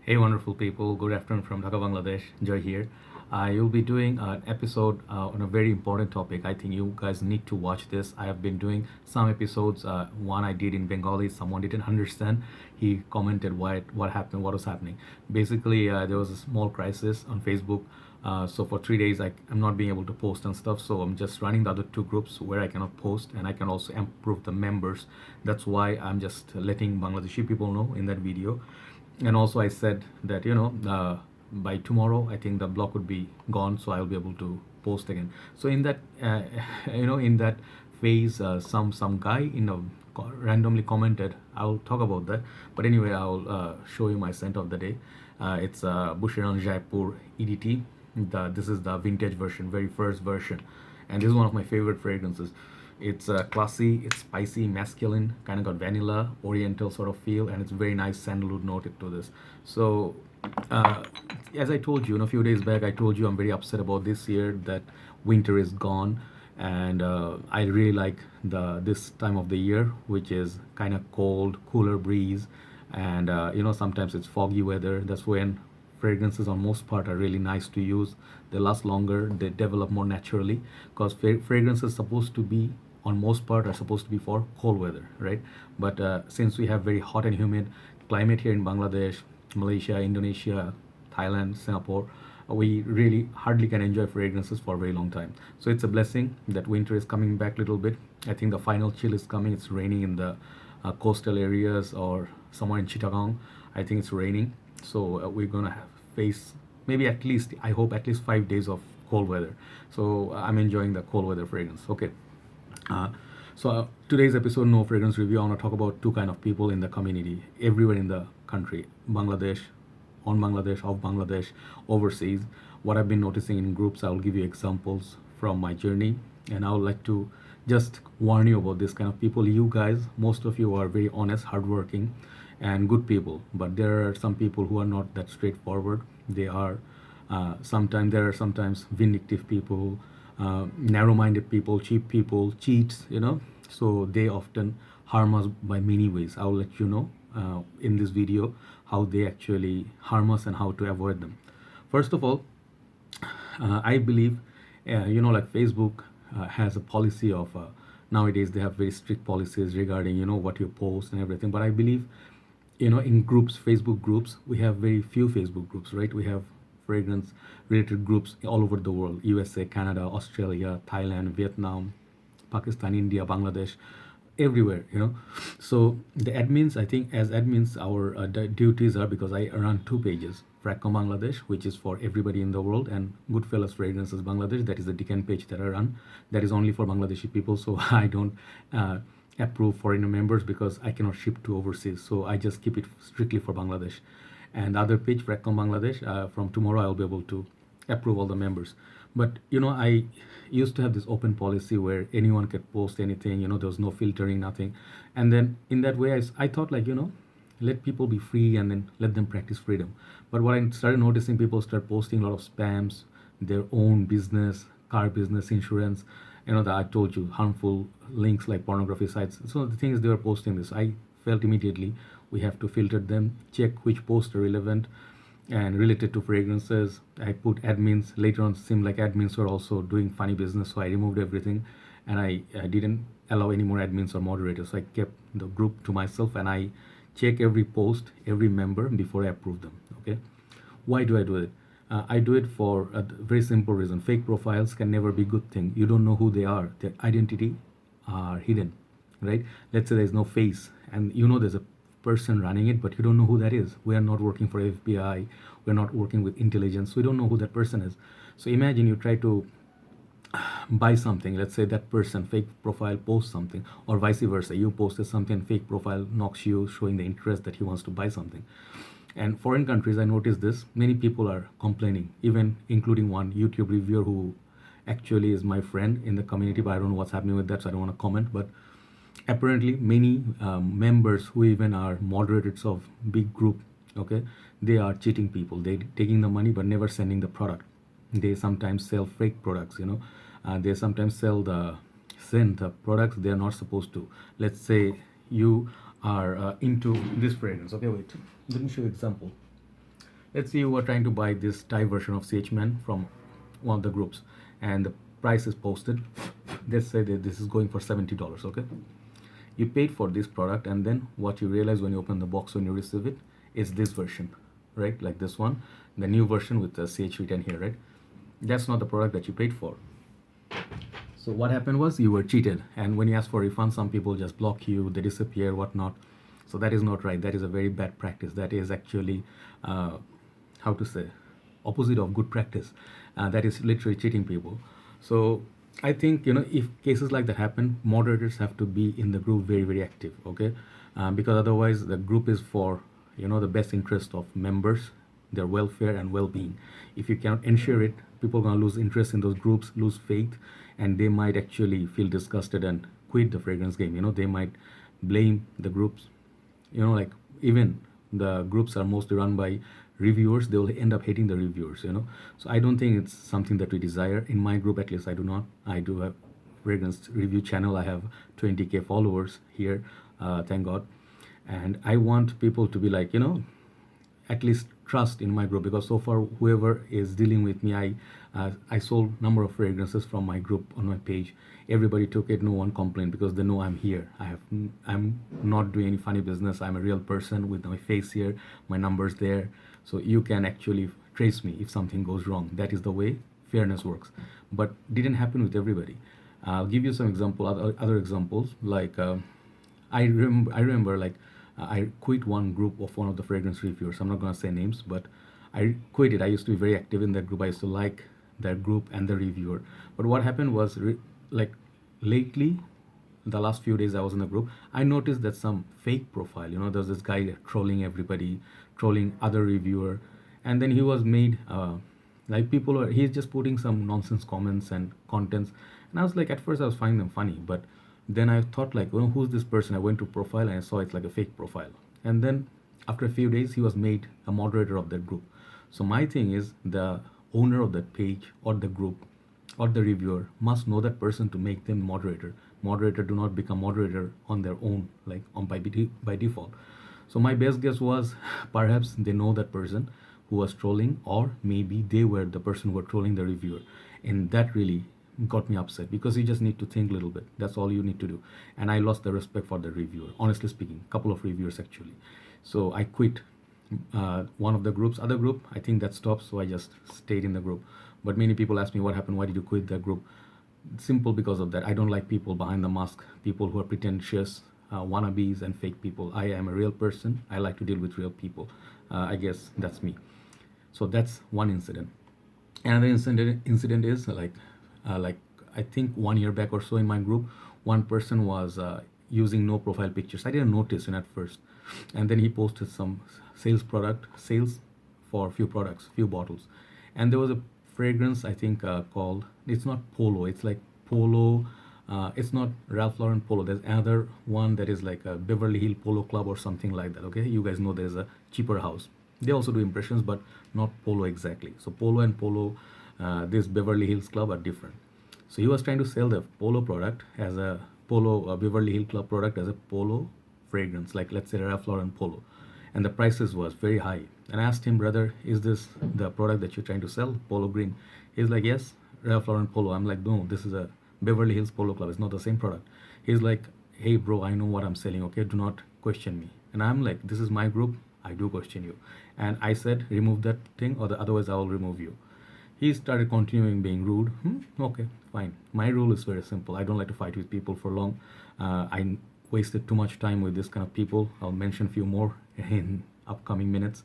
Hey, wonderful people. Good afternoon from Dhaka, Bangladesh. Joy here. You'll be doing an episode on a very important topic. I think you guys need to watch this. I have been doing some episodes. One I did in Bengali. Someone didn't understand. He commented what happened, what was happening. Basically, there was a small crisis on Facebook. So for 3 days, I'm not being able to post and stuff. So I'm just running the other two groups where I cannot post, and I can also improve the members. That's why I'm just letting Bangladeshi people know in that video. And also I said that by tomorrow I think the block would be gone, so I'll be able to post again. So in that in that phase, some guy randomly commented. I'll talk about that, but anyway, I'll show you my scent of the day. It's Bushiran Jaipur EDT. This is the vintage version, very first version, and this is one of my favorite fragrances. It's classy, it's spicy, masculine, kind of got vanilla, oriental sort of feel, and it's very nice sandalwood note to this. So, uh, as I told you, a few days back, I told you I'm very upset about this year that winter is gone, and I really like the this time of the year, which is kind of cold, cooler breeze, and sometimes it's foggy weather. That's when fragrances on most part are really nice to use. They last longer, they develop more naturally, because fragrance is supposed to be, on most part, are supposed to be for cold weather, right? But since we have very hot and humid climate here in Bangladesh, Malaysia, Indonesia, Thailand, Singapore, we really hardly can enjoy fragrances for a very long time. So it's a blessing that winter is coming back a little bit. I think the final chill is coming. It's raining in the coastal areas or somewhere in Chittagong. I think it's raining. So we're gonna face, maybe at least, I hope, at least 5 days of cold weather. So I'm enjoying the cold weather fragrance. Okay. Today's episode, no fragrance review. I want to talk about two kind of people in the community everywhere in the country: Bangladesh, on Bangladesh, off Bangladesh, overseas. What I've been noticing in groups, I will give you examples from my journey, and I would like to just warn you about this kind of people. You guys, most of you are very honest, hardworking, and good people, but there are some people who are not that straightforward. They are sometimes there are sometimes vindictive people, narrow-minded people, cheap people, cheats. So they often harm us by many ways. I'll let you know in this video how they actually harm us and how to avoid them. First of all, I believe, like Facebook has a policy of nowadays they have very strict policies regarding what you post and everything. But I believe, in groups, Facebook groups, we have very few Facebook groups, right? We have fragrance related groups all over the world: USA, Canada, Australia, Thailand, Vietnam, Pakistan, India, Bangladesh, everywhere. So the admins, I think, as admins, our duties are, because I run two pages: Fracom Bangladesh, which is for everybody in the world, and Goodfellas Fragrances Bangladesh, that is the Deccan page that I run. That is only for Bangladeshi people, so I don't approve foreigner members because I cannot ship to overseas. So I just keep it strictly for Bangladesh. And the other page, Fracom Bangladesh, from tomorrow I'll be able to approve all the members. But I used to have this open policy where anyone could post anything. There was no filtering, nothing. And then in that way, I thought, like, let people be free and then let them practice freedom. But what I started noticing, people start posting a lot of spams, their own business, car business, insurance, that I told you, harmful links like pornography sites. So the thing is, they were posting this. I felt immediately we have to filter them, check which posts are relevant and related to fragrances. I put admins. Later on, it seemed like admins were also doing funny business, so I removed everything, and I didn't allow any more admins or moderators. So I kept the group to myself, and I check every post, every member before I approve them. Okay, why do I do it? I do it for a very simple reason. Fake profiles can never be a good thing. You don't know who they are. Their identity are hidden, right? Let's say there's no face, and there's a person running it, but you don't know who that is. We are not working for FBI. We're not working with intelligence. We don't know who that person is. So imagine you try to buy something. Let's say that person, fake profile, posts something, or vice versa. You posted something, fake profile knocks you, showing the interest that he wants to buy something. And foreign countries, I noticed this. Many people are complaining, even including one YouTube reviewer who actually is my friend in the community, but I don't know what's happening with that, so I don't want to comment. But apparently, many members who even are moderators of big group, okay, they are cheating people. They taking the money but never sending the product. They sometimes sell fake products. They sometimes send the products they are not supposed to. Let's say you are into this fragrance. Okay, wait. Let me show you an example. Let's say you were trying to buy this Thai version of CH-Man from one of the groups, and the price is posted. Let's say that this is going for $70. Okay, you paid for this product, and then what you realize when you open the box, when you receive it, is this version, right? Like this one, the new version with the CH written here, right? That's not the product that you paid for. So what happened was you were cheated, and when you ask for refund, some people just block you, they disappear, whatnot. So that is not right. That is a very bad practice. That is actually, how to say, opposite of good practice. That is literally cheating people. So I think, if cases like that happen, moderators have to be in the group very very active. Okay, because otherwise the group is for the best interest of members, their welfare and well-being. If you cannot ensure it, people are going to lose interest in those groups, lose faith, and they might actually feel disgusted and quit the fragrance game. They might blame the groups. Like, even the groups are mostly run by reviewers, they will end up hating the reviewers. So I don't think it's something that we desire. In my group, at least, I do not. I do have fragrance review channel. I have 20K followers here, thank God. And I want people to be like, at least trust in my group, because so far whoever is dealing with me, I sold number of fragrances from my group on my page. Everybody took it, no one complained, because they know I'm here. I'm not doing any funny business. I'm a real person with my face here, my numbers there, so you can actually trace me if something goes wrong. That is the way fairness works. But didn't happen with everybody. I'll give you some other examples. Like, I remember, like, I quit one group of one of the fragrance reviewers. I'm not gonna say names, but I quit it. I used to be very active in that group. I used to like that group and the reviewer. But what happened was, like, lately, the last few days I was in the group, I noticed that some fake profile. There's this guy trolling everybody, trolling other reviewer, and then he was made like, he's just putting some nonsense comments and contents. And I was like, at first I was finding them funny, but then I thought, like, who's this person? I went to profile and I saw it's like a fake profile. And then after a few days, he was made a moderator of that group. So my thing is, the owner of that page or the group or the reviewer must know that person to make them moderator. Moderator do not become moderator on their own, like, by default. So my best guess was, perhaps they know that person who was trolling, or maybe they were the person who were trolling the reviewer. And that really got me upset, because you just need to think a little bit. That's all you need to do. And I lost the respect for the reviewer, honestly speaking. Couple of reviewers, actually. So I quit one of the groups. Other group, I think that stopped, so I just stayed in the group. But many people ask me, what happened, why did you quit that group? Simple, because of that. I don't like people behind the mask, people who are pretentious, wannabes and fake people. I am a real person. I like to deal with real people. I guess that's me. So that's one incident. Another incident is, like, I think 1 year back or so, in my group, one person was using no profile pictures. I didn't notice at first, and then he posted some sales for few products, few bottles, and there was a fragrance, I think, called, it's not Polo, it's like Polo. It's not Ralph Lauren Polo. There's another one that is like a Beverly Hill Polo Club or something like that. Okay, you guys know there's a cheaper house. They also do impressions, but not Polo exactly. So Polo and Polo, this Beverly Hills Club are different. So he was trying to sell the Polo product as a Beverly Hill Club product as a Polo fragrance, like, let's say, Ralph Lauren Polo, and the prices was very high. And I asked him, brother, is this the product that you're trying to sell, Polo Green? He's like, yes, Ralph Lauren Polo. I'm like, no, this is a Beverly Hills Polo Club. It's not the same product. He's like, hey, bro, I know what I'm selling. Okay, do not question me. And I'm like, this is my group. I do question you. And I said, remove that thing, or otherwise I will remove you. He started continuing being rude. Okay, fine. My rule is very simple. I don't like to fight with people for long. I wasted too much time with this kind of people. I'll mention a few more in upcoming minutes.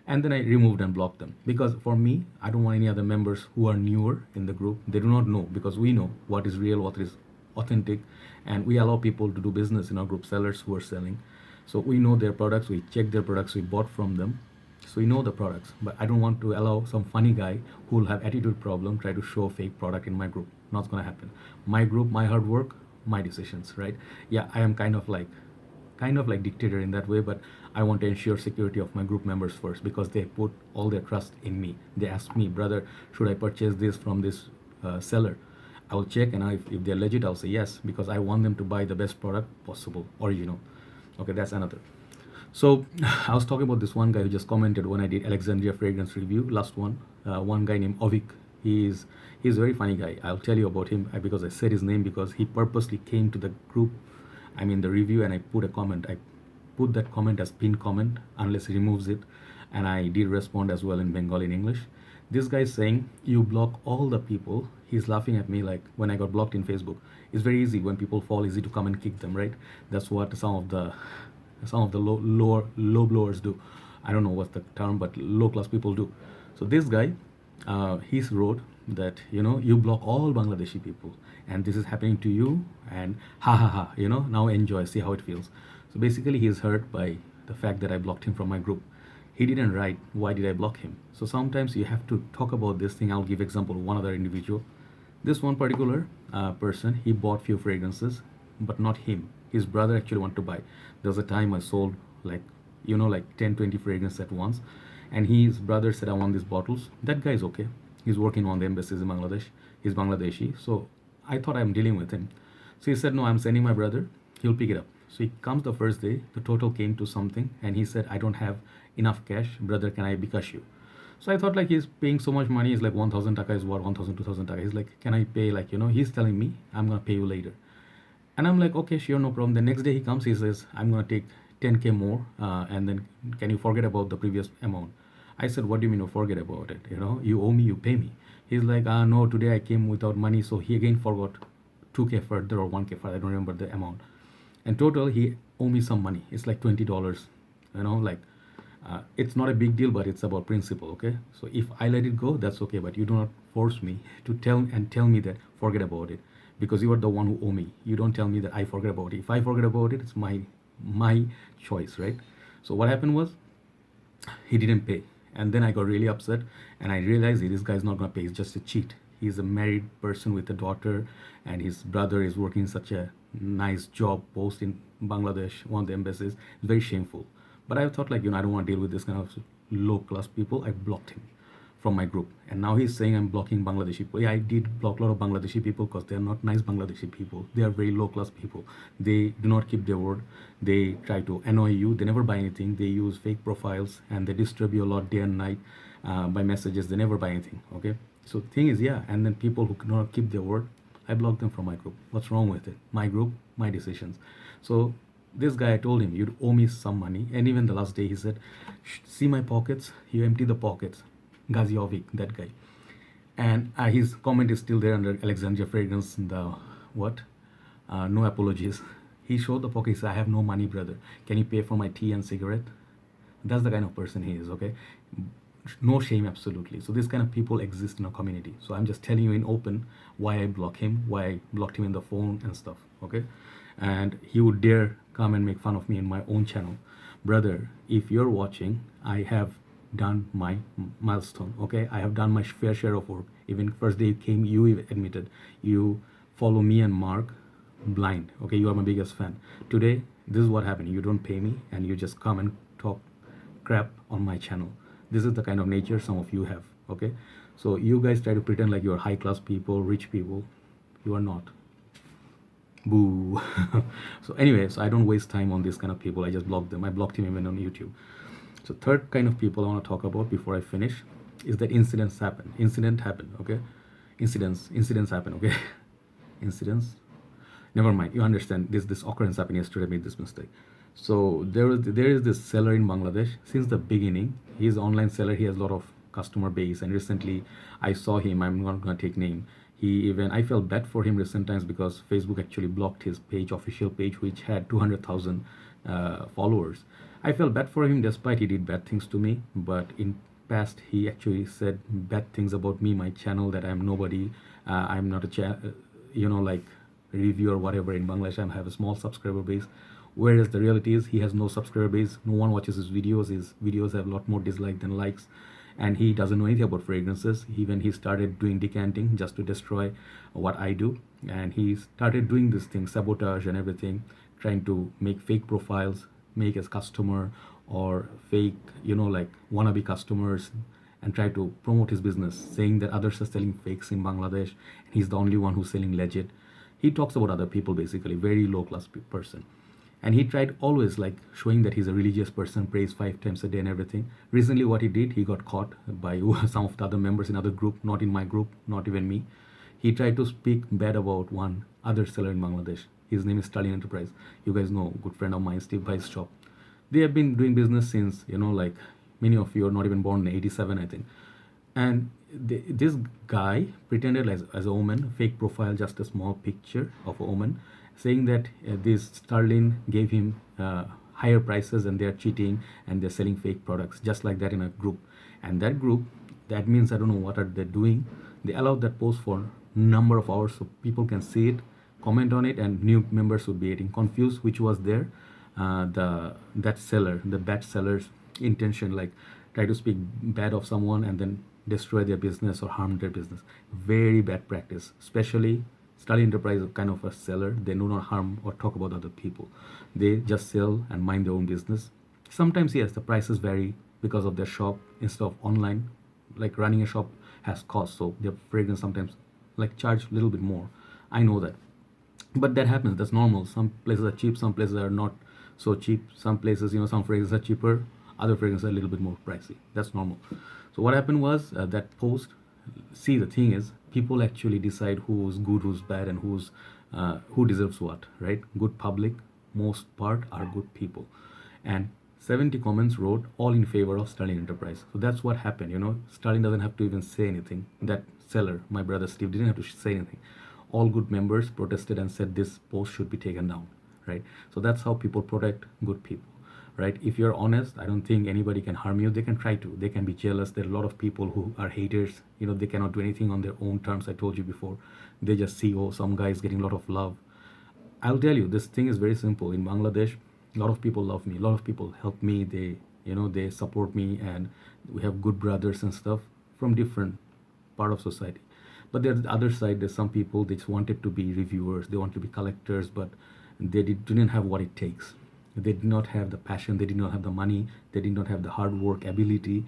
And then I removed and blocked them, because for me, I don't want any other members who are newer in the group. They do not know, because we know what is real, what is authentic, and we allow people to do business in our group, sellers who are selling. So we know their products, we check their products, we bought from them, so we know the products. But I don't want to allow some funny guy who will have attitude problem try to show a fake product in my group. Not gonna happen. My group, my hard work, my decisions, right? Yeah, I am kind of like dictator in that way, but I want to ensure security of my group members first, because they put all their trust in me. They ask me, brother, should I purchase this from this seller? I will check, and if they're legit, I'll say yes, because I want them to buy the best product possible, original. Okay, that's another. So I was talking about this one guy who just commented when I did Alexandria fragrance review, last one. One guy named Ovik. He's a very funny guy. I'll tell you about him because I said his name because he purposely came to the group, I mean the review, and I put a comment. I put that comment as pinned comment unless he removes it, and I did respond as well in Bengali in English. This guy is saying you block all the people. He's laughing at me like when I got blocked in Facebook. It's very easy when people fall, easy to come and kick them, right? That's what some of the low blowers do. I don't know what's the term, but low class people do. So this guy, he wrote that you block all Bangladeshi people, and this is happening to you, and ha ha ha, now enjoy, see how it feels. So basically, he is hurt by the fact that I blocked him from my group. He didn't write why did I block him. So sometimes you have to talk about this thing. I'll give example of one other individual. This one particular person, he bought few fragrances, but not him. His brother actually wanted to buy. There was a time I sold like 10 20 fragrances at once, and his brother said I want these bottles. That guy is okay. He's working on the embassies in Bangladesh. He's Bangladeshi, so I thought I'm dealing with him. So he said no, I'm sending my brother. He'll pick it up. So he comes the first day. The total came to something, and he said I don't have enough cash. Brother, can I bikash you? So I thought like he's paying so much money. It's like 1,000 taka is what 1,000 2,000 taka. He's like, can I pay like he's telling me I'm gonna pay you later. And I'm like, okay, sure, no problem. The next day he comes, he says, I'm going to take 10K more, and then can you forget about the previous amount? I said, what do you mean, forget about it? You owe me, you pay me. He's like, no, today I came without money. So he again forgot 2K further or 1K further. I don't remember the amount. And total, he owe me some money. It's like $20. Like, it's not a big deal, but it's about principle, okay? So if I let it go, that's okay. But you do not force me to tell me that forget about it, because you are the one who owe me. You don't tell me that I forget about it. If I forget about it, it's my choice, right? So what happened was he didn't pay, and then I got really upset, and I realized this guy's not gonna pay. He's just a cheat. He's a married person with a daughter, and his brother is working such a nice job post in Bangladesh, one of the embassies. It's very shameful. But I thought like I don't want to deal with this kind of low class people. I blocked him from my group, and now he's saying I'm blocking Bangladeshi people. Yeah, I did block a lot of Bangladeshi people because they are not nice Bangladeshi people. They are very low class people. They do not keep their word. They try to annoy you. They never buy anything. They use fake profiles, and they disturb you a lot day and night by messages. They never buy anything. Okay, so the thing is, yeah, and then people who cannot keep their word, I block them from my group. What's wrong with it? My group, my decisions. So this guy, I told him you'd owe me some money, and even the last day he said, see my pockets. You empty the pockets. Gaziovic, that guy. And his comment is still there under Alexandria Fragrance, the what? No apologies. He showed the pocket. He said, I have no money, brother. Can you pay for my tea and cigarette? That's the kind of person he is, okay? No shame, absolutely. So this kind of people exist in our community. So I'm just telling you in open why I block him, why I blocked him in the phone and stuff, okay? And he would dare come and make fun of me in my own channel. Brother, if you're watching, I have done my milestone, okay? I have done my fair share of work. Even first day you came, you admitted you follow me and Mark blind, okay? You are my biggest fan. Today this is what happened. You don't pay me and you just come and talk crap on my channel. This is the kind of nature some of you have, okay? So you guys try to pretend like you're high class people, rich people. You are not. Boo. So anyway, so I don't waste time on this kind of people. I just block them. I blocked him even on YouTube. So third kind of people I want to talk about before I finish is that incidents happen. Okay? Incidents happen, okay? Incidents. Never mind. You understand. This occurrence happened yesterday. I made this mistake. So there is this seller in Bangladesh since the beginning. He's an online seller. He has a lot of customer base. And recently, I saw him. I'm not gonna take name. I felt bad for him recent times because Facebook actually blocked his page, official page, which had 200,000 followers. I felt bad for him despite he did bad things to me, but in past he actually said bad things about me, my channel, that I'm nobody, I'm not a like review or whatever in Bangladesh. I have a small subscriber base, whereas the reality is he has no subscriber base. No one watches his videos. His videos have a lot more dislike than likes, and he doesn't know anything about fragrances. Even he started doing decanting just to destroy what I do, and he started doing this thing, sabotage and everything, trying to make fake profiles, make as customer or fake like wannabe customers, and try to promote his business, saying that others are selling fakes in Bangladesh and he's the only one who's selling legit. He talks about other people, basically very low class person. And he tried always like showing that he's a religious person, prays 5 times a day and everything. Recently what he did, he got caught by some of the other members in other group, not in my group, not even me. He tried to speak bad about one other seller in Bangladesh. His name is Stalin Enterprise. You guys know, good friend of mine, Steve Bai's shop. They have been doing business since, like many of you are not even born in 87, I think. And this guy pretended as a woman, fake profile, just a small picture of a woman, saying that this Sterling gave him higher prices and they're cheating and they're selling fake products, just like that in a group. And that group, that means I don't know what are they doing. They allowed that post for number of hours so people can see it, comment on it, and new members would be getting confused which was there. That seller, the bad seller's intention, like try to speak bad of someone and then destroy their business or harm their business. Very bad practice. Especially Study Enterprise is kind of a seller. They do not harm or talk about other people. They just sell and mind their own business. Sometimes yes, the prices vary because of their shop instead of online. Like running a shop has cost, so their fragrance sometimes like charge a little bit more. I know that, but that happens. That's normal. Some places are cheap, some places are not so cheap. Some places, some fragrances are cheaper, other fragrances are a little bit more pricey. That's normal. So what happened was that post. See, the thing is, people actually decide who's good, who's bad, and who deserves what, right? Good public, most part are good people, and 70 comments wrote all in favor of Sterling Enterprise. So that's what happened. Sterling doesn't have to even say anything. That seller, my brother Steve, didn't have to say anything. All good members protested and said this post should be taken down, right? So that's how people protect good people, right? If you're honest, I don't think anybody can harm you. They can try to, they can be jealous. There are a lot of people who are haters. They cannot do anything on their own terms. I told you before, they just see, oh, some guy is getting a lot of love. I'll tell you, this thing is very simple. In Bangladesh, a lot of people love me, a lot of people help me, they support me, and we have good brothers and stuff from different part of society. But there's the other side. There's some people, they just wanted to be reviewers, they want to be collectors, but didn't have what it takes. They did not have the passion, they did not have the money, they did not have the hard work ability.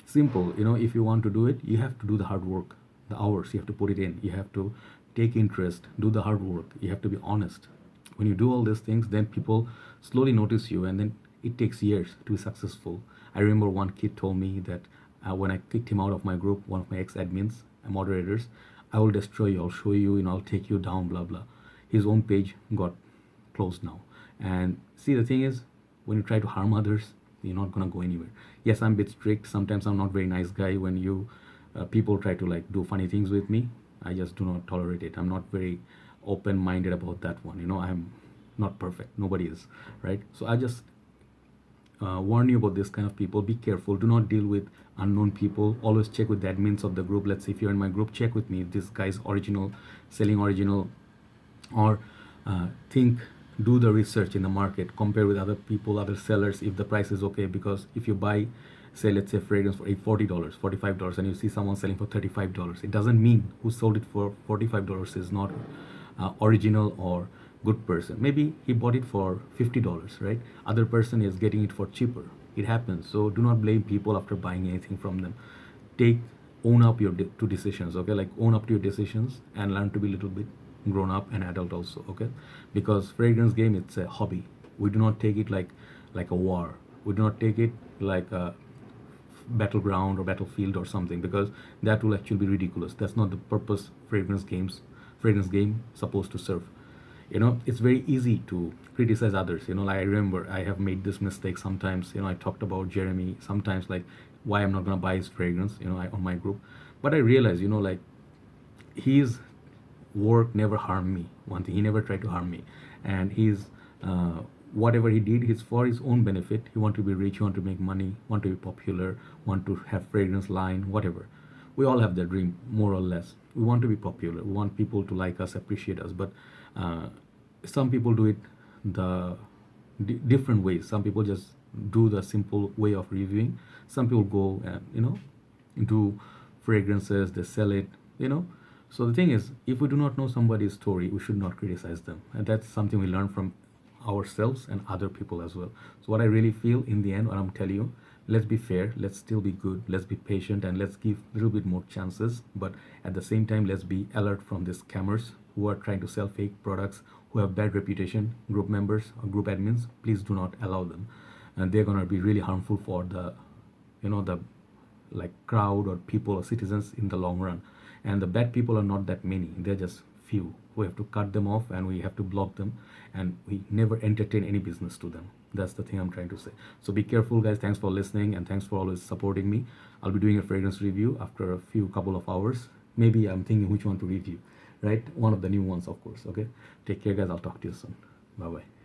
Simple, if you want to do it, you have to do the hard work, the hours, you have to put it in, you have to take interest, do the hard work, you have to be honest. When you do all these things, then people slowly notice you, and then it takes years to be successful. I remember one kid told me that when I kicked him out of my group, one of my ex-admins, moderators, I will destroy you, I'll show you, I'll take you down, blah blah. His own page got closed now. And see, the thing is, when you try to harm others, you're not gonna go anywhere. Yes, I'm a bit strict. Sometimes I'm not very nice guy. When people try to like do funny things with me, I just do not tolerate it. I'm not very open-minded about that one. I'm not perfect. Nobody is, right? So I just warn you about this kind of people. Be careful. Do not deal with unknown people. Always check with the admins of the group. Let's say if you're in my group, check with me if this guy's original, selling original, or do the research in the market, compare with other people, other sellers, if the price is okay. Because if you buy, say, let's say fragrance for $40, $45, and you see someone selling for $35, it doesn't mean who sold it for $45 is not original or good person. Maybe he bought it for $50, right? Other person is getting it for cheaper. It happens. So do not blame people after buying anything from them. Own up your to decisions, okay? Like own up to your decisions and learn to be a little bit grown up and adult also, okay? Because fragrance game, it's a hobby. We do not take it like a war. We do not take it like a battleground or battlefield or something, because that will actually be ridiculous. That's not the purpose fragrance game supposed to serve. It's very easy to criticize others. Like I remember I have made this mistake sometimes. I talked about Jeremy sometimes, like why I'm not gonna buy his fragrance, on my group. But I realized, like his work never harmed me. One thing, he never tried to harm me, and he's whatever he did is for his own benefit. He want to be rich, he want to make money, want to be popular, want to have fragrance line, whatever. We all have that dream, more or less. We want to be popular, we want people to like us, appreciate us. But some people do it the different ways. Some people just do the simple way of reviewing. Some people go and into fragrances, they sell it. So the thing is, if we do not know somebody's story, we should not criticize them, and that's something we learn from ourselves and other people as well. So what I really feel in the end, what I'm telling you, let's be fair, let's still be good, let's be patient, and let's give a little bit more chances. But at the same time, let's be alert from these scammers who are trying to sell fake products, who have bad reputation, group members or group admins, please do not allow them. And they're gonna be really harmful for the, the like crowd or people or citizens in the long run. And the bad people are not that many; they're just few. We have to cut them off and we have to block them, and we never entertain any business to them. That's the thing I'm trying to say. So be careful, guys. Thanks for listening and thanks for always supporting me. I'll be doing a fragrance review after a few couple of hours. Maybe I'm thinking which one to review, right? One of the new ones, of course. Okay. Take care, guys. I'll talk to you soon. Bye bye.